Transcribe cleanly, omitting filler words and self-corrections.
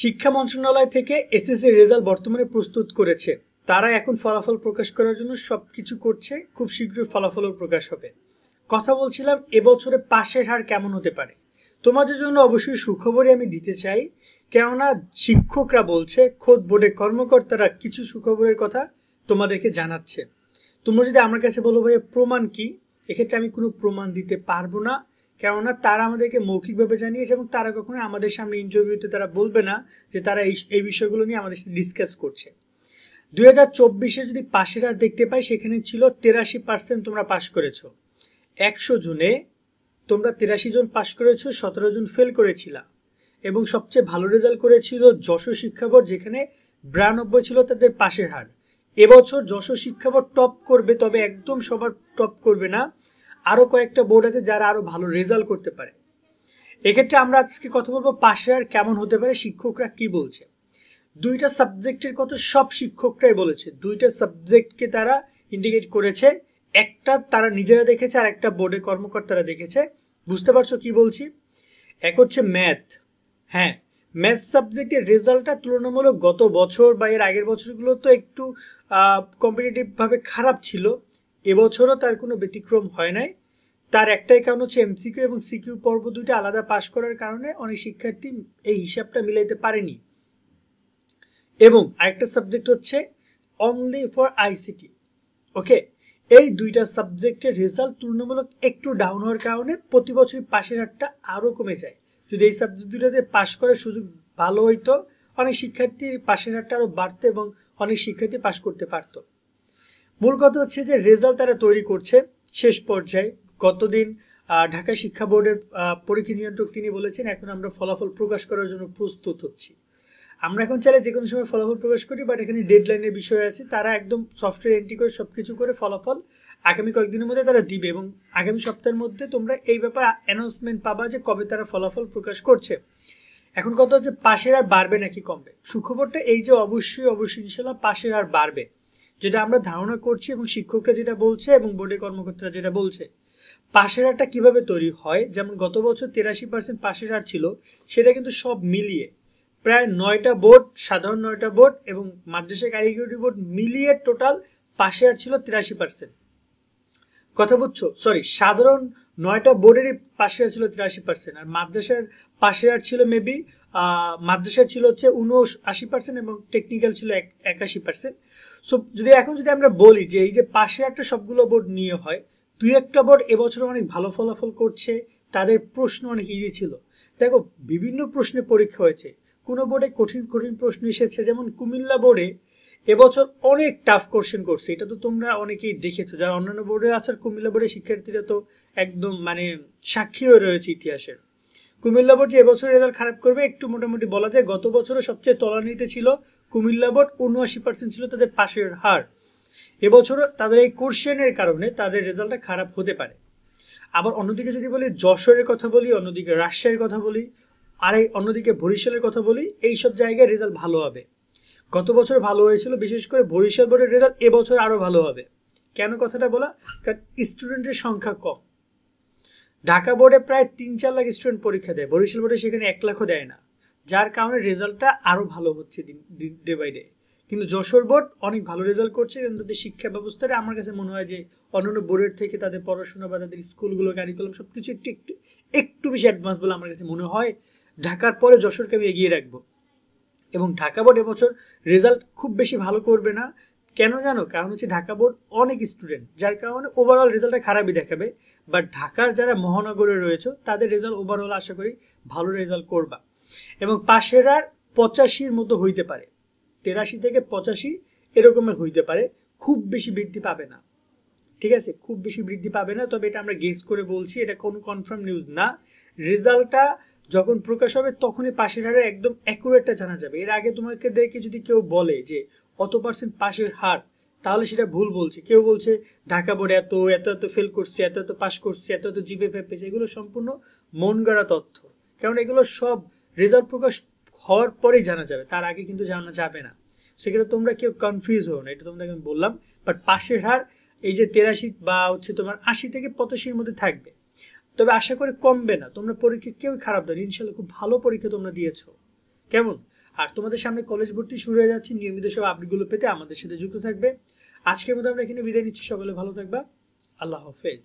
শিক্ষা মন্ত্রণালয় থেকে এসএসসি রেজাল্ট বর্তমানে প্রস্তুত করেছে। তারা এখন ফলাফল প্রকাশ করার জন্য সবকিছু করছে। খুব শীঘ্রই ফলাফলও প্রকাশ হবে। কথা বলছিলাম এবছরে পাশের হার কেমন হতে পারে। তোমাদের জন্য অবশ্যই সুখবরই আমি দিতে চাই, কেননা শিক্ষকরা বলছে, খোদ বোর্ডের কর্মকর্তারা কিছু সুখবরের কথা তোমাদেরকে জানাচ্ছে। তোমরা যদি আমার কাছে বলো ভাইয়া প্রমাণ কি, এক্ষেত্রে আমি কোনো প্রমাণ দিতে পারবো না, কেননা তারা আমাদেরকে মৌখিকভাবে জানিয়েছে এবং তারা কখনো আমাদের সামনে ইন্টারভিউতে তারা বলবে না যে তারা এই বিষয়গুলো নিয়ে আমাদের সাথে ডিসকাস করছে। 2024-এ যদি পাশের হার দেখতে পাই, সেখানে ছিল 83% তোমরা পাশ করেছো। 100 জনে তোমরা 83 জন পাশ করেছো, 17 জন ফেল করেছিলা। এবং সবচেয়ে ভালো রেজাল্ট করেছিল যশোর শিক্ষা বোর্ড, যেখানে 92 ছিল তাদের পাশের হার। এবছর যশোর শিক্ষা বোর্ড টপ করবে, তবে একদম সবার টপ করবে না। আরো কয়েকটা বোর্ড আছে যারা আরো ভালো রেজাল্ট করতে পারে। এক্ষেত্রে আমরা আজকে কথা বলবো পাশের হার কেমন হতে পারে, শিক্ষকরা কি বলছে। দুইটা সাবজেক্টের কথা সব শিক্ষকরাই বলেছে। দুইটা সাবজেক্টকে তারা ইন্ডিকেট করেছে, একটা তারা নিজেরা দেখেছে আর একটা বোর্ডের কর্মকর্তারা দেখেছে। বুঝতে পারছো কি বলছি? এক হচ্ছে ম্যাথ। হ্যাঁ, ম্যাথ সাবজেক্টের রেজাল্টটা তুলনামূলক গত বছর বা এর আগের বছরগুলো তো একটু কম্পিটিটিভভাবে খারাপ ছিল। এবছরও তার কোনো ব্যতিক্রম হয় নাই। তার একটাই কারণ হচ্ছে এমসিকিউ এবং সিকিউ পর্ব দুইটা আলাদা পাশ করার কারণে অনেক শিক্ষার্থী এই হিসাবটা মিলাইতে পারেনি। এবং আরেকটা সাবজেক্ট হচ্ছে অনলি ফর আইসিটি। ওকে, এই দুইটা সাবজেক্টের রেজাল্ট তুলনামূলক একটু ডাউন হওয়ার কারণে প্রতি বছরই পাশের হারটা আরও কমে যায়। যদি এই সাবজেক্ট দুইটাতে পাশ করার সুযোগ ভালো হইতো, অনেক শিক্ষার্থী পাশের হারটা আরও বাড়তো এবং অনেক শিক্ষার্থী পাশ করতে পারতো। মূল কথা হচ্ছে যে রেজাল্ট তারা তৈরি করছে শেষ পর্যায়ে। গতদিন ঢাকা শিক্ষা বোর্ডের পরীক্ষা নিয়ন্ত্রক তিনি বলেছেন, এখন আমরা ফলাফল প্রকাশ করার জন্য প্রস্তুত হচ্ছি। আমরা এখন চাইলে যে কোনো সময় ফলাফল প্রকাশ করি, বাট এখানে ডেডলাইনের বিষয় আছে। তারা একদম সফটওয়্যার এন্ট্রি করে সবকিছু করে ফলাফল আগামী কয়েকদিনের মধ্যে তারা দিবে এবং আগামী সপ্তাহের মধ্যে তোমরা এই ব্যাপারে অ্যানাউন্সমেন্ট পাবা যে কবে তারা ফলাফল প্রকাশ করছে। এখন কথা হচ্ছে পাশের আর বাড়বে নাকি কমবে। সুখবরটা এই যে অবশ্যই ইনশাল্লাহ পাশের আর বাড়বে, যেটা আমরা ধারণা করছি এবং শিক্ষকরা যেটা বলছে এবং বোর্ডের কর্মকর্তারা যেটা বলছে। পাশের হারটা কিভাবে তৈরি হয়, যেমন গত বছর 83% পাশের হার ছিল, সেটা কিন্তু সব মিলিয়ে প্রায় 9টা বোর্ড, সাধারণ 9টা বোর্ড এবং মাদ্রাসা কারিগরি বোর্ড মিলিয়ে টোটাল পাশের হার ছিল 83%। কথা বুঝছো? সরি, সাধারণ 9টা বোর্ডেরই পাশের হার ছিল 83%, আর মাদ্রাসার পাশের হার ছিল মেবি মাদ্রাসার ছিল হচ্ছে 79% এবং টেকনিক্যাল ছিল 81%। সো যদি আমরা বলি যে এই যে পাশের হারটা সবগুলো বোর্ড নিয়ে হয়, দুই একটা বোর্ড এবছর অনেক ভালো ফলাফল করছে, তাদের প্রশ্ন অনেক ইজি ছিল। দেখো, বিভিন্ন প্রশ্নে পরীক্ষা হয়েছে, কোনো বোর্ডে কঠিন প্রশ্ন এসেছে। যেমন কুমিল্লা বোর্ডে এবছর অনেক টাফ কোশ্চেন করছে, এটা তো তোমরা অনেকেই দেখেছো যারা অন্যান্য বোর্ডে আছে। কুমিল্লা বোর্ডের শিক্ষার্থীরা তো একদম সাক্ষী হয়ে রয়েছে ইতিহাসের। কুমিল্লা বোর্ড যে এবছর রেজাল্ট খারাপ করবে, একটু মোটামুটি বলা যায় গত বছরও সবচেয়ে তলানিতে ছিল কুমিল্লা বোর্ড, 79% ছিল তাদের পাশের হার। এবছরও তাদের এই কোশ্চেনের কারণে তাদের রেজাল্টটা খারাপ হতে পারে। আবার অন্যদিকে যদি বলি যশোরের কথা বলি, অন্যদিকে রাজশাহীর কথা বলি, আর অন্যদিকে বরিশালের কথা বলি, এইসব জায়গায় রেজাল্ট ভালো হবে। গত বছর ভালো হয়েছিল, বিশেষ করে বরিশাল বোর্ডের রেজাল্ট এবছর আরও ভালো হবে। কেন কথাটা বলা? কারণ স্টুডেন্টের সংখ্যা কম। ঢাকা বোর্ডে প্রায় 3-4 লাখ স্টুডেন্ট পরীক্ষা দেয়, বরিশাল বোর্ডে সেখানে 1 লাখও দেয় না, যার কারণে রেজাল্টটা আরও ভালো হচ্ছে ডে বাই ডে। কিন্তু যশোর বোর্ড অনেক ভালো রেজাল্ট করছে এবং তাদের শিক্ষা ব্যবস্থাটা আমার কাছে মনে হয় যে অন্যান্য বোর্ডের থেকে তাদের পড়াশোনা বা তাদের স্কুলগুলো, কারিকুলাম সবকিছু একটু বেশি অ্যাডভান্স বলে আমার কাছে মনে হয়। ঢাকার পরে যশোরকে আমি এগিয়ে রাখবো। এবং ঢাকা বোর্ড এবছর রেজাল্ট খুব বেশি ভালো করবে না। কেন জানো? কারণ হচ্ছে ঢাকা বোর্ড অনেক স্টুডেন্ট, যার কারণে ওভারঅল রেজাল্টটা খারাপই দেখাবে। বাট ঢাকার যারা মহানগরে রয়েছে তাদের রেজাল্ট ওভারঅল আশা করি ভালো রেজাল্ট করবা। এবং পাশের আর 85-র মতো হইতে পারে, 83 থেকে 85 এরকমের হইতে পারে, খুব বেশি বৃদ্ধি পাবে না। ঠিক আছে, খুব বেশি বৃদ্ধি পাবে না, তবে এটা আমরা গেস করে বলছি, এটা কোনো কনফার্ম নিউজ না। রেজাল্টটা যখন প্রকাশ হবে তখনই পাশের হারে একদম অ্যাকুরেটটা জানা যাবে। এর আগে তোমাকে দেখে যদি কেউ বলে যে অত % পাশের হার, তাহলে সেটা ভুল বলছে। কেউ বলছে ঢাকা বোর্ডে এত ফেল করছে, এত পাস করছে, এত জিপিএ পেয়েছে, এগুলো সম্পূর্ণ মন গড়া তথ্য। কারণ এগুলো সব রেজাল্ট প্রকাশ হওয়ার পরেই জানা যাবে, তার আগে কিন্তু জানা যাবে না। সেক্ষেত্রে তোমরা কেউ কনফিউজ হও না, এটা তোমাদেরকে আমি বললাম। বাট পাশের হার এই যে 83 বা হচ্ছে তোমার 80 থেকে 85-র মধ্যে থাকবে, তবে আশা করি কমবে না। তোমরা পরীক্ষা কেউ খারাপ দাও, ইনশাল্লাহ খুব ভালো পরীক্ষা তোমরা দিয়েছো। কেমন? আর তোমাদের সামনে কলেজ ভর্তি শুরু হয়ে যাচ্ছে, নিয়মিত সব আপডেটগুলো পেতে আমাদের সাথে যুক্ত থাকবে। আজকের মতো আমরা এখানে বিদায় নিচ্ছি, সকলে ভালো থাকবা, আল্লাহ হাফেজ।